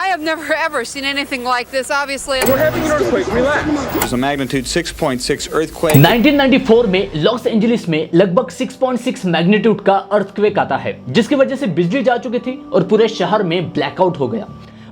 I have never ever seen anything like this, obviously. We're having an earthquake, relax. It was a magnitude 6.6 earthquake. 1994 में Los Angeles में लगभग 6.6 magnitude का earthquake आता है, जिसकी वजह से बिजली जा चुकी थी और पूरे शहर में ब्लैकआउट हो गया।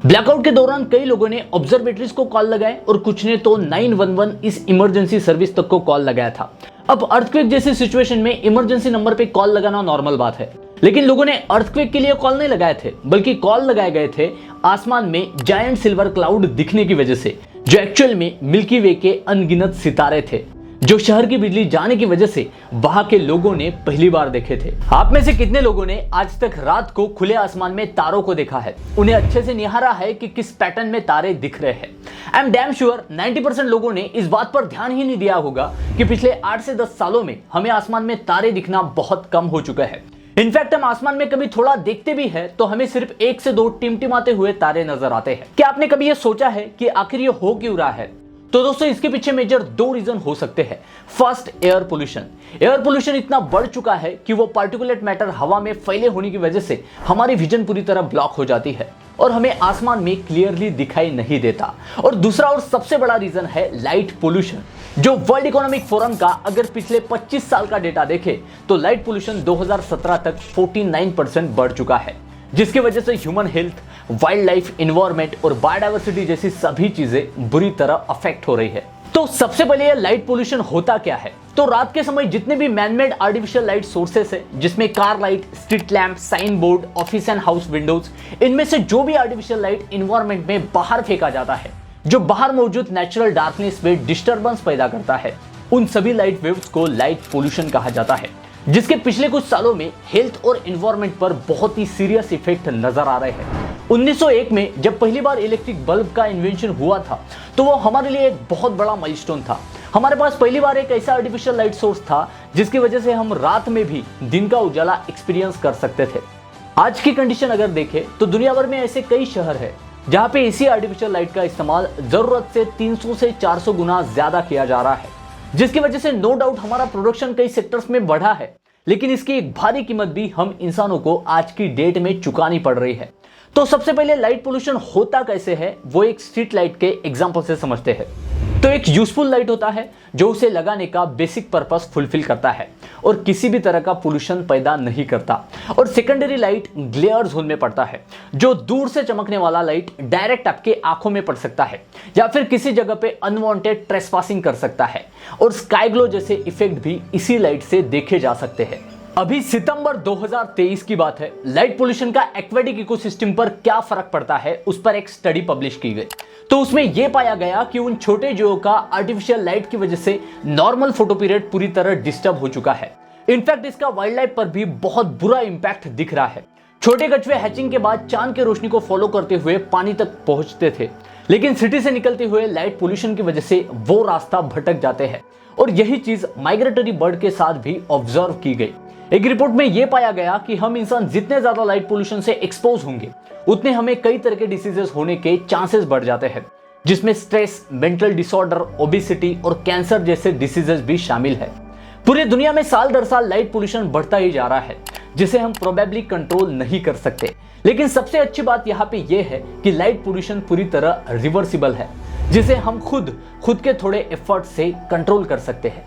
ब्लैकआउट के दौरान कई लोगों ने ऑब्जर्वेटरीज को कॉल लगाए और कुछ ने तो 911 इस इमरजेंसी सर्विस तक को कॉल लगाया था। अब अर्थक्वेक जैसी सिचुएशन में इमरजेंसी नंबर पे कॉल लगाना नॉर्मल बात है, लेकिन लोगों ने अर्थक्वेक के लिए कॉल नहीं लगाए थे, बल्कि कॉल लगाए गए थे आसमान में जायंट सिल्वर क्लाउड दिखने की वजह से, जो एक्चुअल में मिल्की वे के अनगिनत सितारे थे, जो शहर की बिजली जाने की वजह से वहां के लोगों ने पहली बार देखे थे। आप में से कितने लोगों ने आज तक रात को खुले आसमान में तारों को देखा है, उन्हें अच्छे से निहारा है कि किस पैटर्न में तारे दिख रहे हैं? आई एम डैम श्योर 90% लोगों ने इस बात पर ध्यान ही नहीं दिया होगा कि पिछले 8 से 10 सालों में हमें आसमान में तारे दिखना बहुत कम हो चुका है। इनफैक्ट हम आसमान में कभी थोड़ा देखते भी हैं तो हमें सिर्फ 1 से 2 टिमटिमाते हुए तारे नजर आते हैं। क्या आपने कभी यह सोचा है कि आखिर ये हो क्यों रहा है? तो दोस्तों, इसके पीछे मेजर 2 रीजन हो सकते हैं। First, air pollution. Air pollution इतना बढ़ चुका है कि वो पार्टिकुलेट मैटर हवा में फैले होने की वजह से हमारी विजन पूरी तरह ब्लॉक हो जाती है और हमें आसमान में क्लियरली दिखाई नहीं देता। और दूसरा और सबसे बड़ा रीजन है लाइट पोल्यूशन, जो वर्ल्ड इकोनॉमिक फोरम का अगर पिछले 25 साल का डेटा देखे तो लाइट पोल्यूशन 2017 तक 49% बढ़ चुका है, जिसकी वजह से human health, wild life, environment और बायोडायवर्सिटी जैसी सभी चीजें बुरी तरह अफेक्ट हो रही है। तो सबसे पहले ये लाइट पोल्यूशन होता क्या है? तो रात के समय जितने भी मैनमेड आर्टिफिशियल लाइट सोर्सेस है, जिसमें car light, street lamp, sign board, office and house windows, इनमें से जो भी आर्टिफिशियल लाइट इन्वायरमेंट में बाहर फेंका जाता है, जो बाहर मौजूद नेचुरल डार्कनेस में डिस्टर्बेंस पैदा करता है, उन सभी लाइट वेव्स को लाइट पोल्यूशन कहा जाता है, जिसके पिछले कुछ सालों में हेल्थ और एनवायरनमेंट पर बहुत ही सीरियस इफेक्ट नजर आ रहे हैं। 1901 में जब पहली बार इलेक्ट्रिक बल्ब का इन्वेंशन हुआ था, तो वो हमारे लिए एक बहुत बड़ा माइलस्टोन था। हमारे पास पहली बार एक ऐसा आर्टिफिशियल लाइट सोर्स था जिसकी वजह से हम रात में भी दिन का उजाला एक्सपीरियंस कर सकते थे। आज की कंडीशन अगर देखें तो दुनिया भर में ऐसे कई शहर है जहां पे इसी आर्टिफिशियल लाइट का इस्तेमाल जरूरत से 300 से 400 गुना ज्यादा किया जा रहा है, जिसकी वजह से नो डाउट हमारा प्रोडक्शन कई सेक्टर्स में बढ़ा है, लेकिन इसकी एक भारी कीमत भी हम इंसानों को आज की डेट में चुकानी पड़ रही है। तो सबसे पहले लाइट पोल्यूशन होता कैसे है, वो एक स्ट्रीट लाइट के एग्जांपल से समझते हैं। तो एक यूजफुल लाइट होता है जो उसे लगाने का बेसिक पर्पस फुलफिल करता है और किसी भी तरह का पोल्यूशन पैदा नहीं करता। और सेकेंडरी लाइट ग्लेयर जोन में पड़ता है, जो दूर से चमकने वाला लाइट डायरेक्ट आपके आंखों में पड़ सकता है या फिर किसी जगह पे अनवांटेड ट्रेसपासिंग कर सकता है। और स्काई ग्लो जैसे इफेक्ट भी इसी लाइट से देखे जा सकते हैं। अभी सितंबर 2023 की बात है। लाइट पोल्यूशन का एक्वेटिक इकोसिस्टम पर क्या फर्क पड़ता है, उस पर एक स्टडी पब्लिश की गई। तो उसमें यह पाया गया कि उन छोटे जीवों का आर्टिफिशियल लाइट की वजह से नॉर्मल फोटो पीरियड पूरी तरह डिस्टर्ब हो चुका है। इनफैक्ट इसका वाइल्ड लाइफ पर भी बहुत बुरा इंपैक्ट दिख रहा है। छोटे कछुए हैचिंग के बाद चांद की रोशनी को फॉलो करते हुए पानी तक पहुंचते थे, लेकिन सिटी से निकलते हुए लाइट पोल्यूशन की वजह से वो रास्ता भटक जाते हैं। और यही चीज माइग्रेटरी बर्ड के साथ भी ऑब्जर्व की गई। एक रिपोर्ट में यह पाया गया कि हम इंसान जितने ज्यादा लाइट पोल्यूशन से एक्सपोज होंगे, उतने हमें कई तरह के डिसीजेस होने के चांसेस बढ़ जाते हैं, जिसमें स्ट्रेस, मेंटल डिसऑर्डर, ओबेसिटी और कैंसर जैसे डिसीजेस भी शामिल है। पूरी दुनिया में साल दर साल लाइट पोल्यूशन बढ़ता ही जा रहा है, जिसे हम प्रोबेबली कंट्रोल नहीं कर सकते। लेकिन सबसे अच्छी बात यहाँ पे यह है कि लाइट पोल्यूशन पूरी तरह रिवर्सिबल है, जिसे हम खुद के थोड़े एफर्ट से कंट्रोल कर सकते हैं।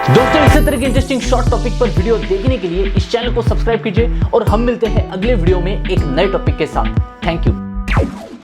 दोस्तों, इसी तरह के इंटरेस्टिंग शॉर्ट टॉपिक पर वीडियो देखने के लिए इस चैनल को सब्सक्राइब कीजिए और हम मिलते हैं अगले वीडियो में एक नए टॉपिक के साथ। Thank you.